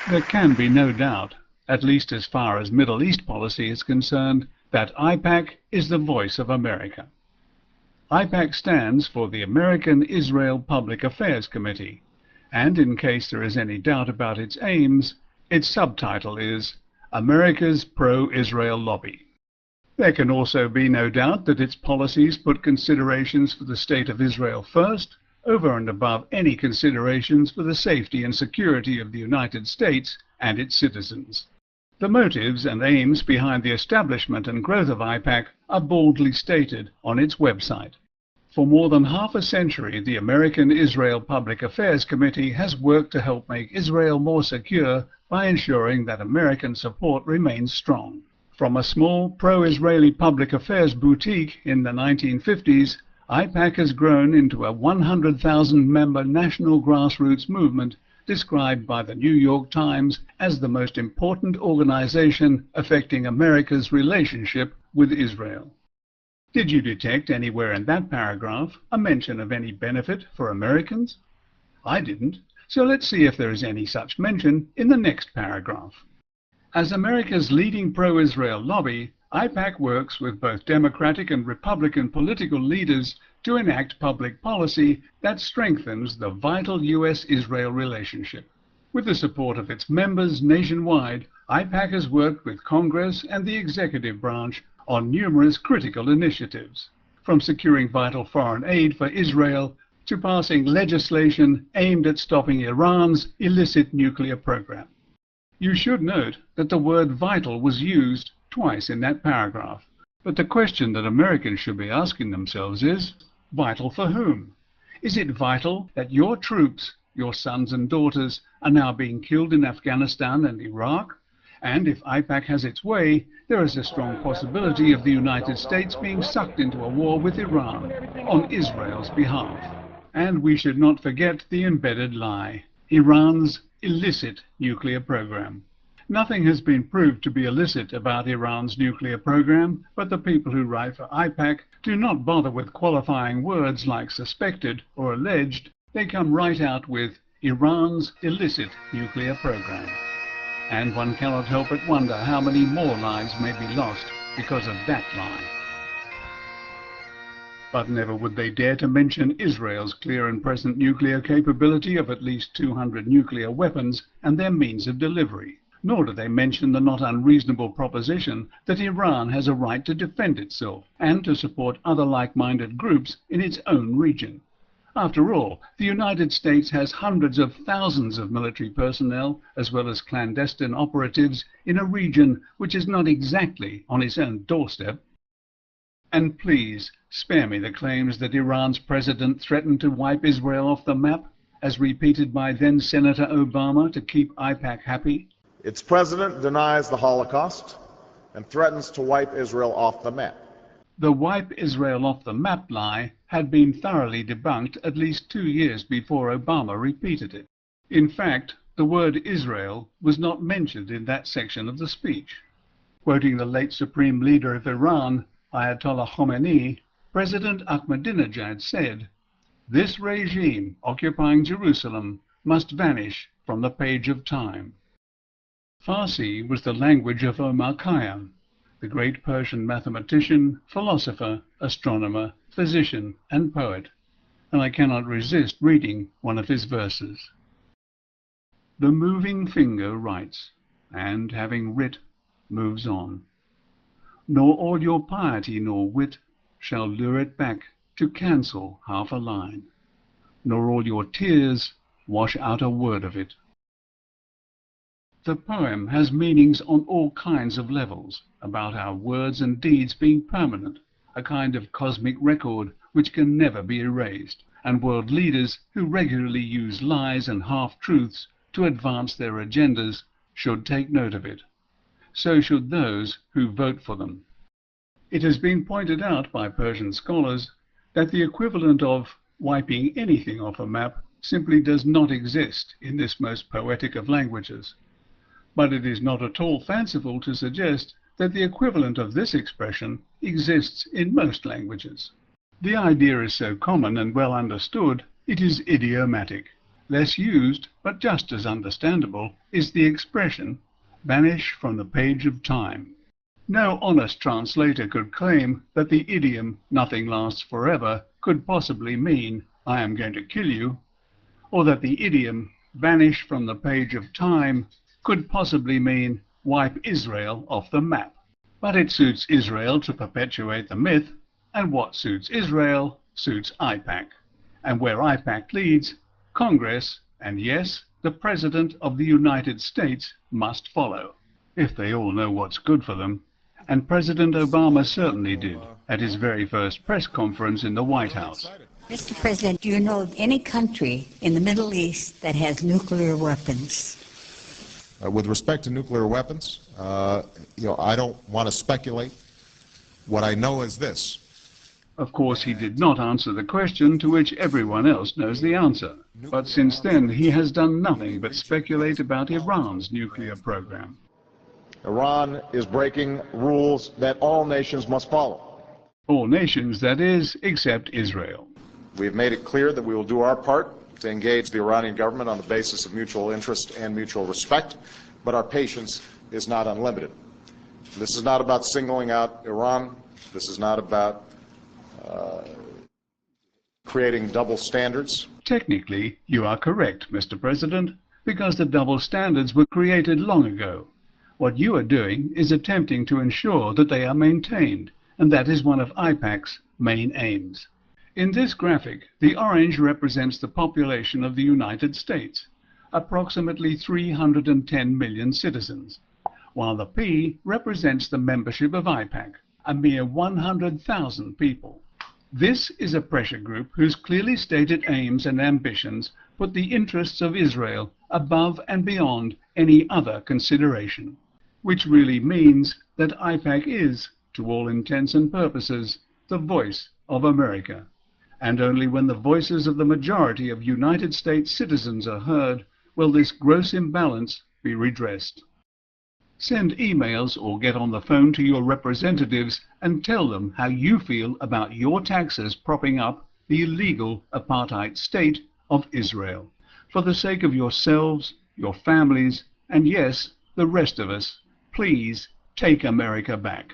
There can be no doubt, at least as far as Middle East policy is concerned, that AIPAC is the voice of America. AIPAC stands for the American Israel Public Affairs Committee, and in case there is any doubt about its aims, its subtitle is America's Pro-Israel Lobby. There can also be no doubt that its policies put considerations for the state of Israel first, over and above any considerations for the safety and security of the United States and its citizens. The motives and aims behind the establishment and growth of AIPAC are boldly stated on its website. For more than half a century, the American Israel Public Affairs Committee has worked to help make Israel more secure by ensuring that American support remains strong. From a small pro-Israeli public affairs boutique in the 1950s, AIPAC has grown into a 100,000-member national grassroots movement described by the New York Times as the most important organization affecting America's relationship with Israel. Did you detect anywhere in that paragraph a mention of any benefit for Americans? I didn't, so let's see if there is any such mention in the next paragraph. As America's leading pro-Israel lobby, AIPAC works with both Democratic and Republican political leaders to enact public policy that strengthens the vital U.S.-Israel relationship. With the support of its members nationwide, AIPAC has worked with Congress and the executive branch on numerous critical initiatives, from securing vital foreign aid for Israel to passing legislation aimed at stopping Iran's illicit nuclear program. You should note that the word vital was used twice in that paragraph, but the question that Americans should be asking themselves is, vital for whom? Is it vital that your troops, your sons and daughters, are now being killed in Afghanistan and Iraq? And if AIPAC has its way, there is a strong possibility of the United States being sucked into a war with Iran on Israel's behalf. And we should not forget the embedded lie, Iran's illicit nuclear program. Nothing has been proved to be illicit about Iran's nuclear program, but the people who write for AIPAC do not bother with qualifying words like suspected or alleged. They come right out with Iran's illicit nuclear program. And one cannot help but wonder how many more lives may be lost because of that lie. But never would they dare to mention Israel's clear and present nuclear capability of at least 200 nuclear weapons and their means of delivery. Nor do they mention the not unreasonable proposition that Iran has a right to defend itself and to support other like-minded groups in its own region. After all, the United States has hundreds of thousands of military personnel as well as clandestine operatives in a region which is not exactly on its own doorstep. And please, spare me the claims that Iran's president threatened to wipe Israel off the map, as repeated by then-Senator Obama to keep AIPAC happy. Its president denies the Holocaust and threatens to wipe Israel off the map. The wipe Israel off the map lie had been thoroughly debunked at least 2 years before Obama repeated it. In fact, the word Israel was not mentioned in that section of the speech. Quoting the late Supreme Leader of Iran, Ayatollah Khomeini, President Ahmadinejad said, "This regime occupying Jerusalem must vanish from the page of time." Farsi was the language of Omar Khayyam, the great Persian mathematician, philosopher, astronomer, physician, and poet, and I cannot resist reading one of his verses. The moving finger writes, and having writ, moves on. Nor all your piety nor wit shall lure it back to cancel half a line, nor all your tears wash out a word of it. The poem has meanings on all kinds of levels, about our words and deeds being permanent, a kind of cosmic record which can never be erased, and world leaders who regularly use lies and half-truths to advance their agendas should take note of it. So should those who vote for them. It has been pointed out by Persian scholars that the equivalent of wiping anything off a map simply does not exist in this most poetic of languages. But it is not at all fanciful to suggest that the equivalent of this expression exists in most languages. The idea is so common and well understood, it is idiomatic, Less used, but just as understandable, is the expression vanish from the page of time. No honest translator could claim that the idiom nothing lasts forever could possibly mean I am going to kill you, or that the idiom vanish from the page of time could possibly mean wipe Israel off the map. But it suits Israel to perpetuate the myth, and what suits Israel suits AIPAC. And where AIPAC leads, Congress, and yes, the President of the United States must follow, if they all know what's good for them. And President Obama certainly did at his very first press conference in the White House. Mr. President, do you know of any country in the Middle East that has nuclear weapons? With respect to nuclear weapons, I don't want to speculate. What I know is this. Of course, he did not answer the question to which everyone else knows the answer. But since then, he has done nothing but speculate about Iran's nuclear program. Iran is breaking rules that all nations must follow. All nations, that is, except Israel. We have made it clear that we will do our part to engage the Iranian government on the basis of mutual interest and mutual respect, but our patience is not unlimited. This is not about singling out Iran. This is not about creating double standards. Technically, you are correct, Mr. President, because the double standards were created long ago. What you are doing is attempting to ensure that they are maintained, and that is one of AIPAC's main aims. In this graphic, the orange represents the population of the United States, approximately 310 million citizens, while the P represents the membership of AIPAC, a mere 100,000 people. This is a pressure group whose clearly stated aims and ambitions put the interests of Israel above and beyond any other consideration, which really means that AIPAC is, to all intents and purposes, the voice of America. And only when the voices of the majority of United States citizens are heard will this gross imbalance be redressed. Send emails or get on the phone to your representatives and tell them how you feel about your taxes propping up the illegal apartheid state of Israel. For the sake of yourselves, your families, and yes, the rest of us, please take America back.